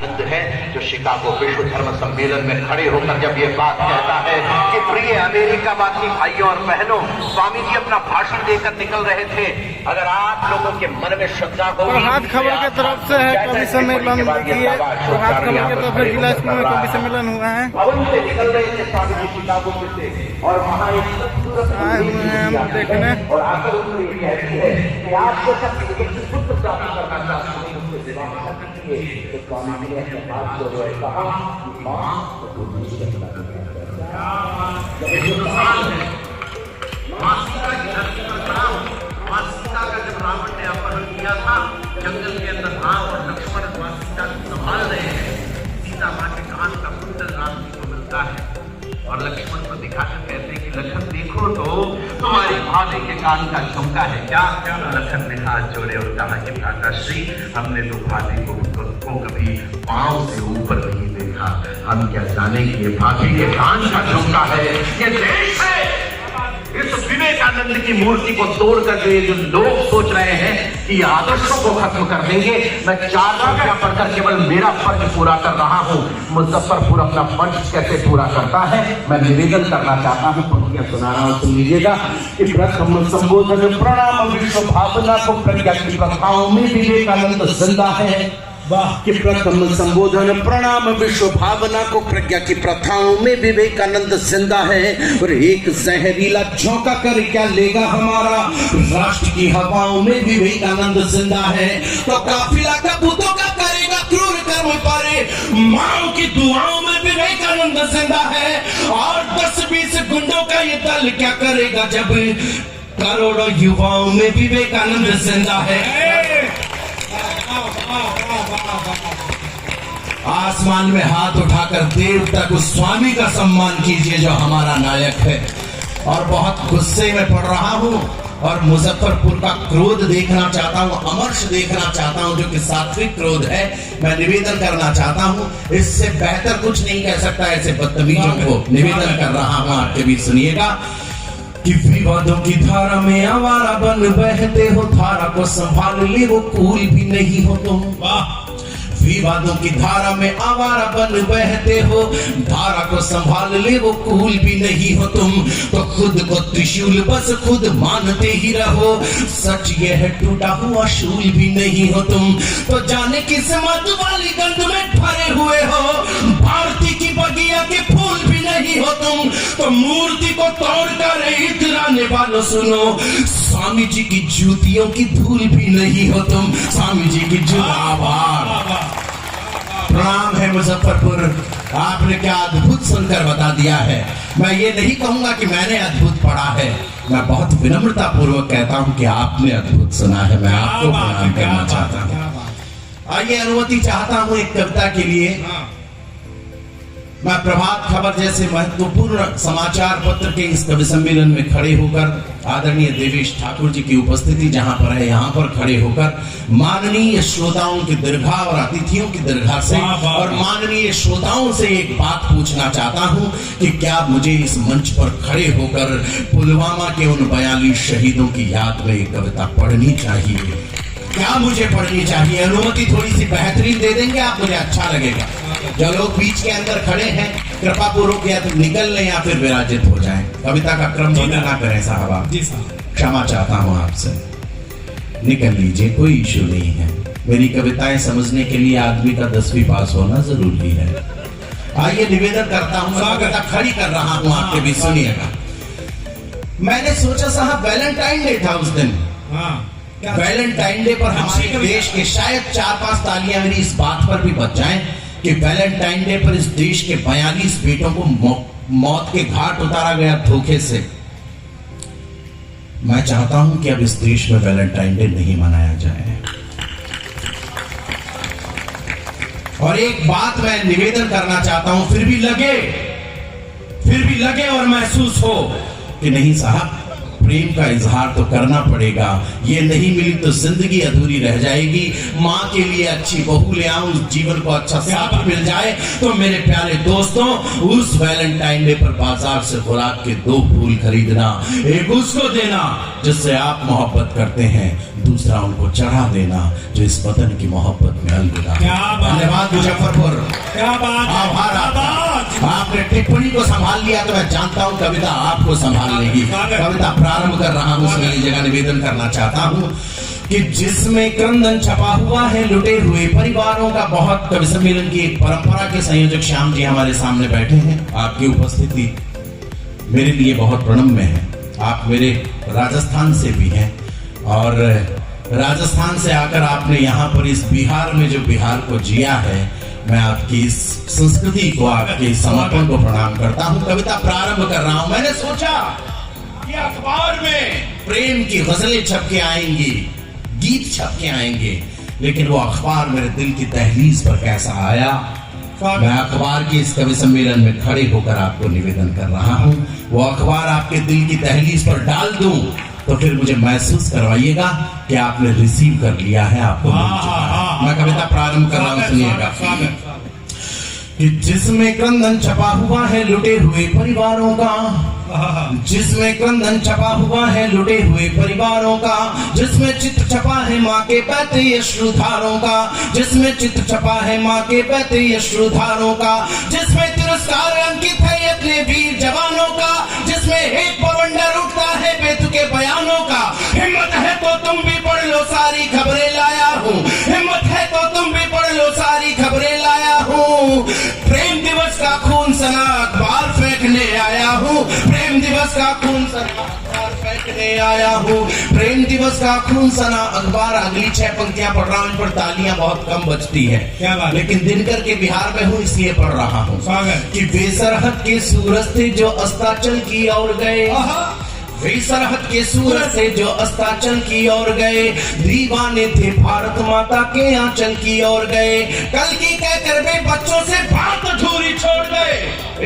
विवेकानंद है जो शिकागो विश्व धर्म सम्मेलन में खड़े होकर जब ये बात कहता है कि प्रिय अमेरिकावासी भाइयों और बहनों, स्वामी जी अपना भाषण देकर निकल रहे थे। अगर आप लोगों के मन में श्रद्धा हो, प्रभात खबर की तरफ से है कवि सम्मेलन देखिए, प्रभात खबर की तरफ से जिला स्कूल में कवि सम्मेलन हुआ है। भवन से निकल रहे थे स्वामी जी शिकागो से और वहाँ आए हुए हैं हम देखने। और आकर उनको ये कहती है कि आपको सब पुत्र प्राप्त करना चाहते हैं, उसको सेवा करनी है। तो स्वामी जी ने अपने हाथ को जोड़े कहा कि माँ सीता का जब रावण ने अपहरण किया था, जंगल के अंदर राम और लक्ष्मण सीता को संभाल रहे हैं। सीता माँ के कान का कुंडल राम जी को मिलता है और लक्ष्मण को दिखाकर कहते हैं कि लखन देखो तो तुम्हारी भाभी के कान का झुमका है क्या? लखन ने हाथ जोड़े और कहा कि भ्राताश्री, हमने तो भाभी को कभी पांव से ऊपर नहीं देखा, हम क्या जाने कि ये भाभी के कान का झुमका है। ये देश है। इस विवेकानंद की मूर्ति को तोड़कर के जो लोग सोच रहे हैं कि आदर्शों को खत्म कर देंगे, मैं 4 कक्षा पढ़कर केवल मेरा फर्ज पूरा कर रहा हूं। मुजफ्फरपुर अपना फर्ज कैसे पूरा करता है, मैं निवेदन करना चाहता हूं, पंक्तियां सुना रहा हूं, सुन लीजिएगा। कि प्रथम संबोधन प्रणाम विश्व भावना को प्रज्ञा की प्रथाओं में विवेकानंद जिंदा है। कि प्रथम संबोधन प्रणाम विश्व भावना को प्रज्ञा की प्रथाओं में विवेकानंद जिंदा है। और एक जहरीला झोंका कर क्या लेगा हमारा, राष्ट्र की हवाओं में विवेकानंद जिंदा है। तो काफिला कबूतों का करेगा क्रूर कर्म पारे, माओ की दुआओं में विवेकानंद जिंदा है। और 10-20 गुंडों का ये दल क्या करेगा जब करोड़ों युवाओं में विवेकानंद जिंदा है। आसमान में हाथ उठाकर देव तक उस स्वामी का सम्मान कीजिए जो हमारा नायक है। और बहुत गुस्से में पड़ रहा हूँ और मुजफ्फरपुर का क्रोध देखना चाहता हूँ, अमर्ष देखना चाहता हूँ जो कि सात्विक क्रोध है। मैं निवेदन करना चाहता हूँ, इससे बेहतर कुछ नहीं कह सकता ऐसे बदतमीजों को। निवेदन कर रहा हूँ, आपके भी सुनिएगा। कि विवादों की धारा में आवारा बन बहते हो, धारा को संभाल ले वो कूल भी नहीं हो तुम। विवादों की धारा में आवारा बन बहते हो, धारा को संभाल ले वो कूल भी नहीं हो तुम। तो खुद को त्रिशूल बस खुद मानते ही रहो, सच ये है टूटा हुआ शूल भी नहीं हो तुम। तो जाने किस मत वाली गंध में भरे हुए हो, भारती की बगिया के फूल भी नहीं हो तुम। तो मूर्ति को तोड़कर इतराने वालों सुनो, स्वामी जी की जूतियों की धूल भी नहीं हो तुम। स्वामी जी की आभार। प्रणाम है मुजफ्फरपुर, आपने क्या अद्भुत सुनकर बता दिया है। मैं ये नहीं कहूंगा कि मैंने अद्भुत पढ़ा है, मैं बहुत विनम्रता पूर्वक कहता हूं कि आपने अद्भुत सुना है। मैं आपको प्रणाम करना चाहता हूं। आइए अनुमति चाहता हूं एक कविता के लिए। मैं प्रभात खबर जैसे महत्वपूर्ण समाचार पत्र के इस कवि सम्मेलन में खड़े होकर आदरणीय देवेश ठाकुर जी की उपस्थिति जहां पर है, यहां पर खड़े होकर माननीय श्रोताओं की दीर्घा और अतिथियों की दीर्घा से और माननीय श्रोताओं से एक बात पूछना चाहता हूं कि क्या मुझे इस मंच पर खड़े होकर पुलवामा के उन 42 शहीदों की याद में एक कविता पढ़नी चाहिए? क्या मुझे पढ़नी चाहिए? अनुमति थोड़ी सी बेहतरीन दे देंगे आप, मुझे अच्छा लगेगा। जो लोग बीच के अंदर खड़े हैं कृपा पूर्वक या तो निकल लें या फिर विराजित हो जाएं। कविता का क्रम बदल ना करें साहब आप। क्षमा चाहता हूं आपसे, निकल लीजिए, कोई इशू नहीं है। मेरी कविताएं समझने के लिए आदमी का 10वीं पास होना जरूरी है। आइए निवेदन करता हूं, कविता खड़ी कर रहा हूं, आपके भी सुनिएगा। मैंने सोचा साहब वैलेंटाइन डे था उस दिन, वैलेंटाइन डे पर हमारे देश के शायद 4-5 तालियां मेरी इस बात पर भी बच जाएं कि वैलेंटाइन डे पर इस देश के 42 बेटों को मौत के घाट उतारा गया धोखे से। मैं चाहता हूं कि अब इस देश में वैलेंटाइन डे नहीं मनाया जाए। और एक बात मैं निवेदन करना चाहता हूं, फिर भी लगे और महसूस हो कि नहीं साहब प्रेम का इजहार तो करना पड़ेगा। ये नहीं मिली तो जिंदगी अधूरी रह जाएगी। माँ के लिए अच्छी बहू ले आऊं, जीवन को अच्छा साथी मिल जाए। तो मेरे प्यारे दोस्तों, उस वैलेंटाइन डे पर बाजार से खुराक के 2 फूल खरीदना, एक उसको देना जिससे आप मोहब्बत करते हैं, दूसरा उनको चढ़ा देना जो इस वतन की मोहब्बत में अलविदा। धन्यवाद मुजफ्फरपुर, आभार आपका। आपने टिप्पणी को संभाल लिया तो मैं जानता हूं कविता आपको संभाल लेगी। कविता प्रारंभ कर रहा हूं, उसमें जगह निवेदन करना चाहता हूं कि जिसमें क्रंदन छपा हुआ है लुटे हुए परिवारों का। बहुत कवि सम्मेलन की एक परंपरा के संयोजक श्याम जी हमारे सामने बैठे हैं। आपकी उपस्थिति मेरे लिए बहुत प्रणम्य है। आप मेरे राजस्थान से भी हैं और राजस्थान से आकर आपने यहाँ पर इस बिहार में जो बिहार को जिया है, मैं आपकी इस संस्कृति को, आपके समर्पण को प्रणाम करता हूँ। कविता प्रारंभ कर रहा हूँ। मैंने सोचा कि अखबार में प्रेम की गजलें छप के आएंगी, गीत छप के आएंगे, लेकिन वो अखबार मेरे दिल की दहलीज पर कैसा आया। मैं अखबार के इस कवि सम्मेलन में खड़े होकर आपको निवेदन कर रहा हूँ। वो अखबार आपके दिल की दहलीज पर डाल दूं तो फिर मुझे महसूस करवाइएगा कि आपने रिसीव कर लिया है, आपको मिल चुका है। मैं कविता प्रारंभ कर रहा हूँ, सुनिएगा। कि जिसमें क्रंदन छपा हुआ है लुटे हुए परिवारों का, जिसमें क्रंदन छपा हुआ है लुटे हुए परिवारों का, जिसमें चित्र छपा है माँ के बहते अश्रुधारों का, जिसमें चित्र छपा है माँ के बहते अश्रुधारों का, जिसमें तिरस्कार अंकित है अपने वीर जवानों का, जिसमें एक बवंडर उठता है बेतुके बयानों का। हिम्मत है तो तुम भी पढ़ लो सारी खबरें लाया हूँ, हिम्मत है तो तुम भी पढ़ लो सारी खबरें लाया हूँ। प्रेम दिवस का खून सना अखबार फेंकने आया हूँ, प्रेम दिवस का खून सना अखबार फेंकने आया हूँ, प्रेम दिवस का खून सना अखबार। अगली 6 पंक्तियां पढ़ रहा हूँ, इन पर तालियां बहुत कम बजती है, लेकिन दिनकर के बिहार में हूँ इसलिए पढ़ रहा हूँ। कि बेसरहद के सूरज थे जो अस्ताचल की ओर गए, सरहद के सूरज से जो अस्ताचल की ओर गए, दीवाने थे भारत माता के आंचल की ओर गए, कल की कहकर वे बच्चों से बात अधूरी छोड़ गए।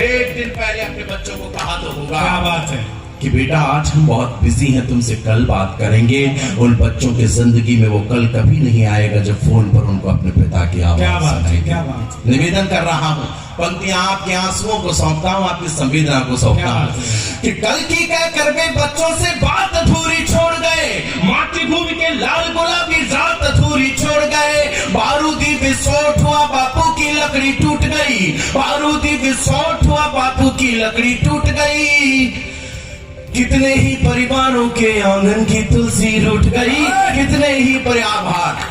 एक दिन पहले अपने बच्चों को कहा तो होगा, क्या बात है, कि बेटा आज हम बहुत बिजी हैं, तुमसे कल बात करेंगे। उन बच्चों के जिंदगी में वो कल कभी नहीं आएगा जब फोन पर उनको अपने पिता की आवाज सुनाएगी। निवेदन कर रहा हूँ, पंक्तियां आपके आंसुओं को सौंपता हूँ, आपकी संवेदना को सौंपता हूँ। कि कल की कहकर वे बच्चों से बात अधूरी छोड़ गए, मातृभूमि के लाल गुलाबी रात अधूरी छोड़ गए। बारूदी विस्फोट हुआ बापू की लकड़ी टूट गई, बारूदी विस्फोट हुआ बापू की लकड़ी टूट गई। कितने ही परिवारों के आंगन की तुलसी रूठ गई, कितने ही आभार।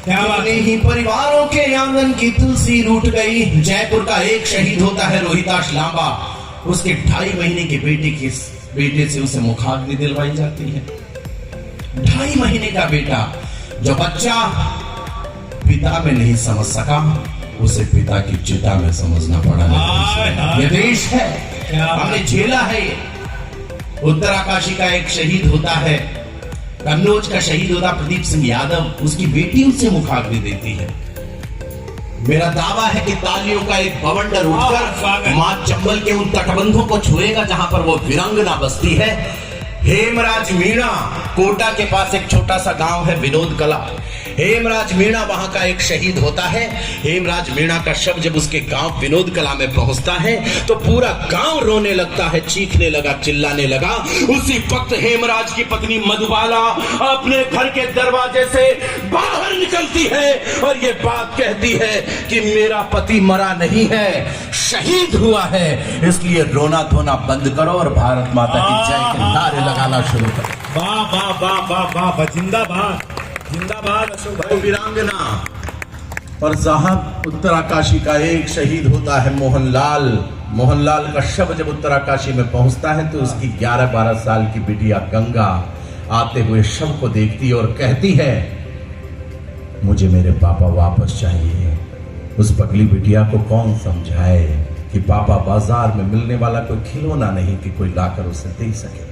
कितने ही परिवारों के आंगन की तुलसी रूठ गई। जयपुर का एक शहीद होता है रोहिताश लांबा, उसके 2.5 महीने के बेटे से उसे मुखाग्नि दिलवाई जाती है। 2.5 महीने का बेटा, जो बच्चा पिता में नहीं समझ सका, उसे पिता की चिता में समझना पड़ा। ये देश है, हमने झेला है। उत्तराकाशी का एक शहीद होता है, कन्नौज का शहीद होता प्रदीप सिंह यादव, उसकी बेटी उसे मुखाग्नि देती है। मेरा दावा है कि तालियों का एक बवंडर उठकर मां चंबल के उन तटबंधों को छुएगा जहां पर वो वीरांगना बसती है। हेमराज मीणा, कोटा के पास एक छोटा सा गांव है विनोद कला। हेमराज मीणा वहां का एक शहीद होता है। हेमराज मीणा का शव जब उसके गांव विनोद कला में पहुंचता है तो पूरा गांव रोने लगता है, चीखने लगा, चिल्लाने लगा। उसी वक्त हेमराज की पत्नी मधुबाला अपने घर के दरवाजे से बाहर निकलती है और ये बात कहती है कि मेरा पति मरा नहीं है, शहीद हुआ है, इसलिए रोना धोना बंद करो और भारत माता की जय के नारे लगाना शुरू करो। वाह वाह वाह वाह वाह, जिंदाबाद जिंदाबाद अशोक भाई। वीरांगना। और साहब उत्तराकाशी का एक शहीद होता है मोहनलाल। मोहनलाल का शव जब उत्तराकाशी में पहुंचता है तो उसकी 11-12 साल की बिटिया गंगा आते हुए शव को देखती और कहती है, मुझे मेरे पापा वापस चाहिए। उस पगली बिटिया को कौन समझाए कि पापा बाजार में मिलने वाला कोई खिलौना नहीं कि कोई लाकर उसे दे सके।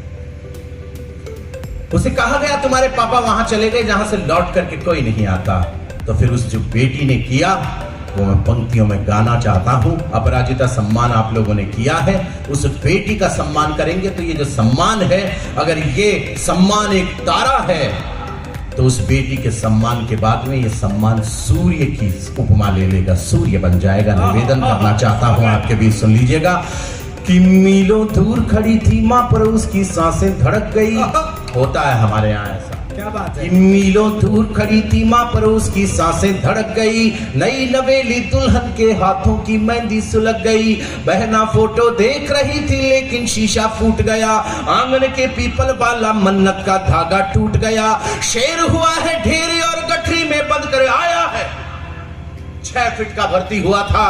उसे कहा गया तुम्हारे पापा वहां चले गए जहां से लौट करके कोई नहीं आता। तो फिर उस जो बेटी ने किया, वो मैं पंक्तियों में गाना चाहता हूं। अपराजिता सम्मान आप लोगों ने किया है, उस बेटी का सम्मान करेंगे तो ये जो सम्मान है, अगर ये सम्मान एक तारा है तो उस बेटी के सम्मान के बाद में ये सम्मान सूर्य की उपमा ले लेगा, सूर्य बन जाएगा। निवेदन करना चाहता हूं आपके बीच, सुन लीजिएगा कि मीलों दूर खड़ी थी मां पर उसकी सांसें धड़क गई। होता है हमारे यहाँ ऐसा, क्या बात है। मीलों दूर खड़ी थी मां पर उसकी सांसें धड़क गई। नई नवेली दुल्हन के हाथों की मेहंदी सुलग गई। बहना फोटो देख रही थी लेकिन शीशा फूट गया। आंगन के पीपल वाला मन्नत का धागा टूट गया। शेर हुआ है ढेरी और गठरी में बंद कर आया है। 6 फीट का भर्ती हुआ था,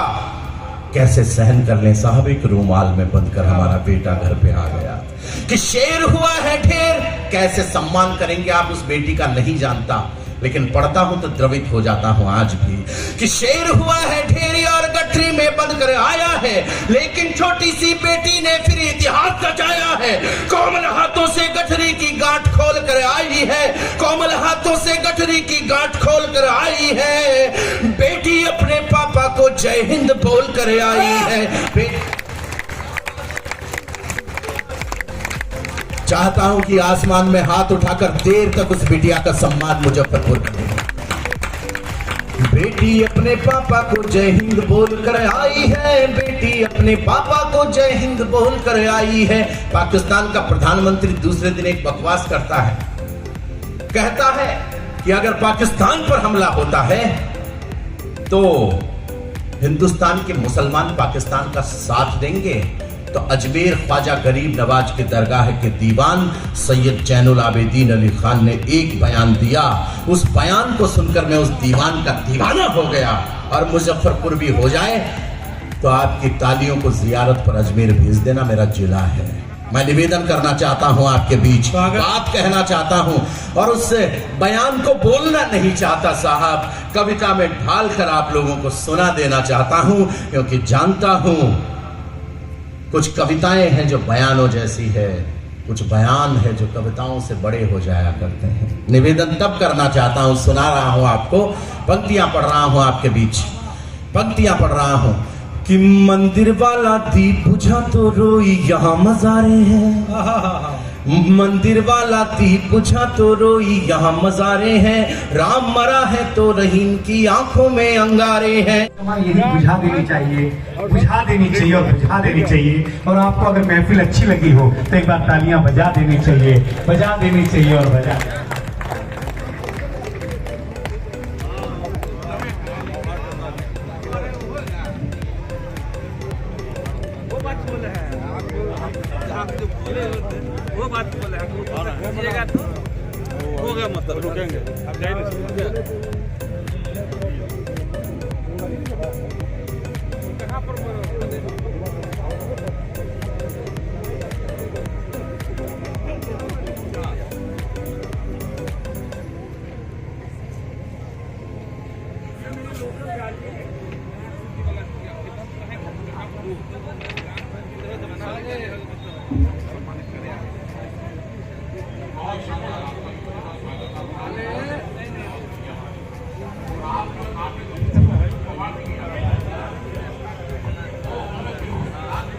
कैसे सहन कर लें साहब, एक रूमाल में बंद कर हमारा बेटा घर पे आ गया। कि शेर हुआ है ढेर, कैसे सम्मान करेंगे आप उस बेटी का नहीं जानता, लेकिन पढ़ता हूं तो द्रवित हो जाता हूं आज भी। कि शेर हुआ है ढेरी और गठरी में बंद कर आया है, लेकिन छोटी सी बेटी ने फिर इतिहास रचाया है। कोमल हाथों से गठरी की गांठ खोल कर आई है, कोमल हाथों से गठरी की गांठ खोल कर आई है। बेटी अपने पापा को जय हिंद बोल कर आई है। चाहता हूं कि आसमान में हाथ उठाकर देर तक उस बिटिया का सम्मान मुजफ्फरपुर करें। बेटी अपने पापा को जय हिंद बोल कर आई है, बेटी अपने पापा को जय हिंद बोल कर आई है। पाकिस्तान का प्रधानमंत्री दूसरे दिन एक बकवास करता है, कहता है कि अगर पाकिस्तान पर हमला होता है तो हिंदुस्तान के मुसलमान पाकिस्तान का साथ देंगे। तो अजमेर ख्वाजा गरीब नवाज के दरगाह के दीवान सैयद जैनुल आबिदीन अली खान ने एक बयान दिया। उस बयान को सुनकर मैं उस दीवान का दीवाना हो गया। और मुजफ्फरपुर भी हो जाए तो आपकी तालियों को जियारत पर अजमेर भेज देना, मेरा जिला है। मैं निवेदन करना चाहता हूं आपके बीच, बात कहना चाहता हूं और उस बयान को बोलना नहीं चाहता साहब, कविता में ढाल कर आप लोगों को सुना देना चाहता हूं, क्योंकि जानता हूं कुछ कविताएं हैं जो बयानों जैसी है, कुछ बयान है जो कविताओं से बड़े हो जाया करते हैं। निवेदन तब करना चाहता हूं, सुना रहा हूं आपको, पंक्तियां पढ़ रहा हूं आपके बीच, पंक्तियां पढ़ रहा हूं कि मंदिर वाला दीप बुझा तो रोई यहाँ मज़ारे हैं। मंदिर वाला दीप बुझा तो रोई यहाँ मज़ारे हैं। राम मरा है तो रहीम की आंखों में अंगारे हैं। यही बुझा देनी चाहिए, बुझा देनी चाहिए और बुझा देनी चाहिए। और आपको अगर महफिल अच्छी लगी हो तो एक बार तालियां बजा देनी चाहिए, बजा देनी चाहिए और बजा। वो बात बोले हैं तो हो गया, मतलब रुकेंगे अब जाए कहाँ पर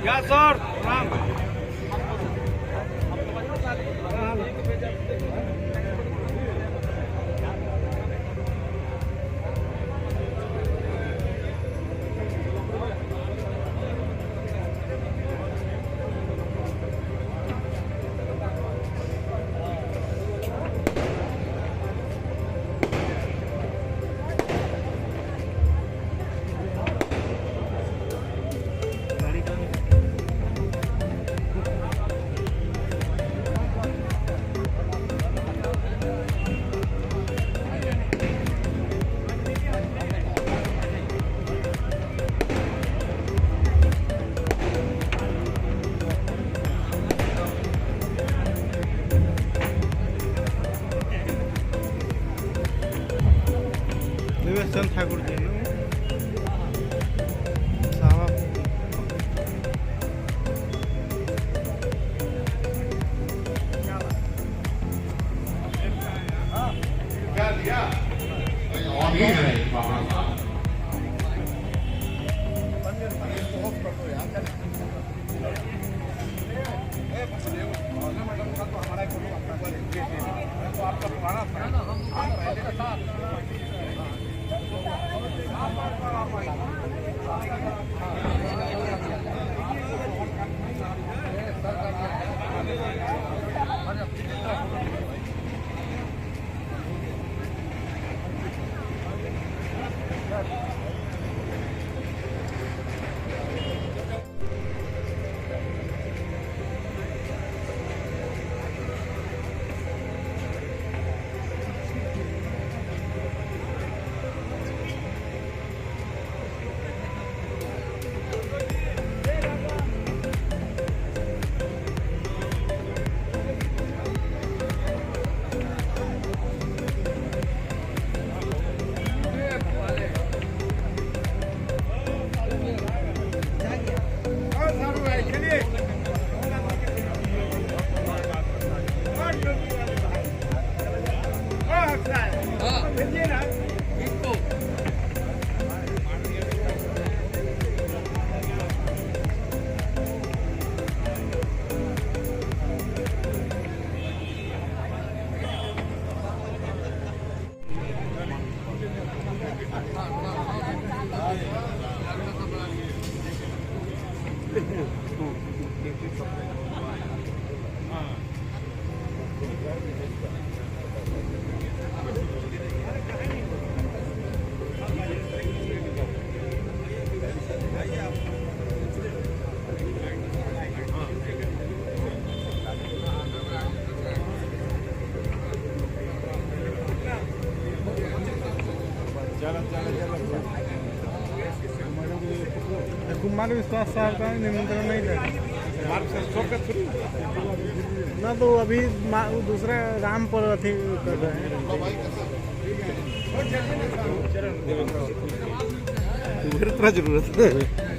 या सर राम कुमार विश्वास साहब का निमंत्रण नहीं था ना, तो अभी दूसरा राम पर अथी कर रहे हैं। जरूरत है।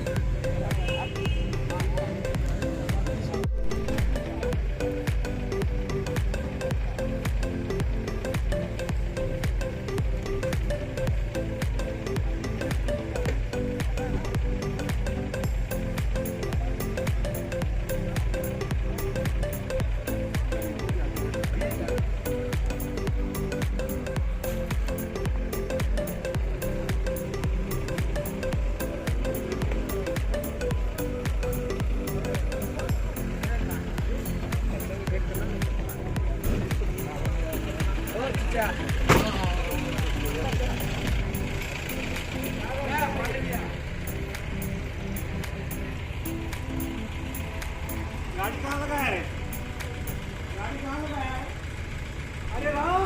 गाड़ी कहाँ लगा है? गाड़ी कहाँ लगा है? अरे राम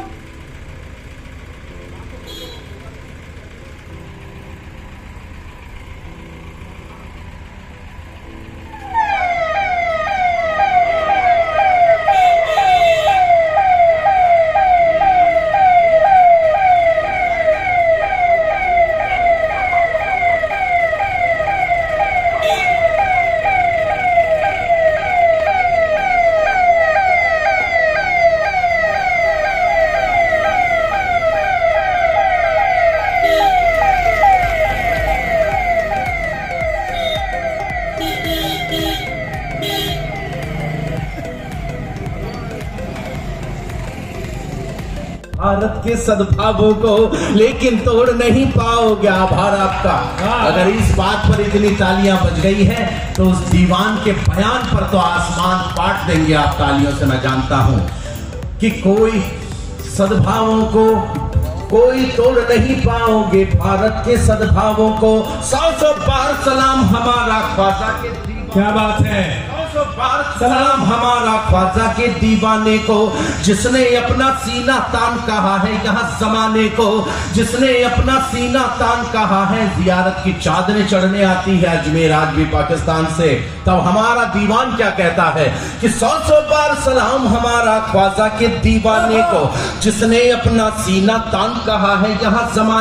भारत के सद्भावों को लेकिन तोड़ नहीं पाओगे आभार आपका। अगर इस बात पर इतनी तालियां बज गई हैं तो उस दीवान के बयान पर तो आसमान फाड़ देंगे आप तालियों से। मैं जानता हूं कि कोई सद्भावों को कोई तोड़ नहीं पाओगे, भारत के सद्भावों को 100 बार सलाम हमारा ख्वाजा के। क्या बात है? सलाम हमारा ख्वाजा के दीवाने को, जिसने अपना सीना तान कहा है यहाँ जमाने को, जिसने अपना सीना तान कहा है। जियारत की चादरें चढ़ने आती है अजमेर आज भी पाकिस्तान से, तब हमारा दीवान क्या कहता है कि 100 बार सलाम हमारा ख्वाजा के दीवाने को, जिसने अपना सीना तान कहा है यहाँ जमाने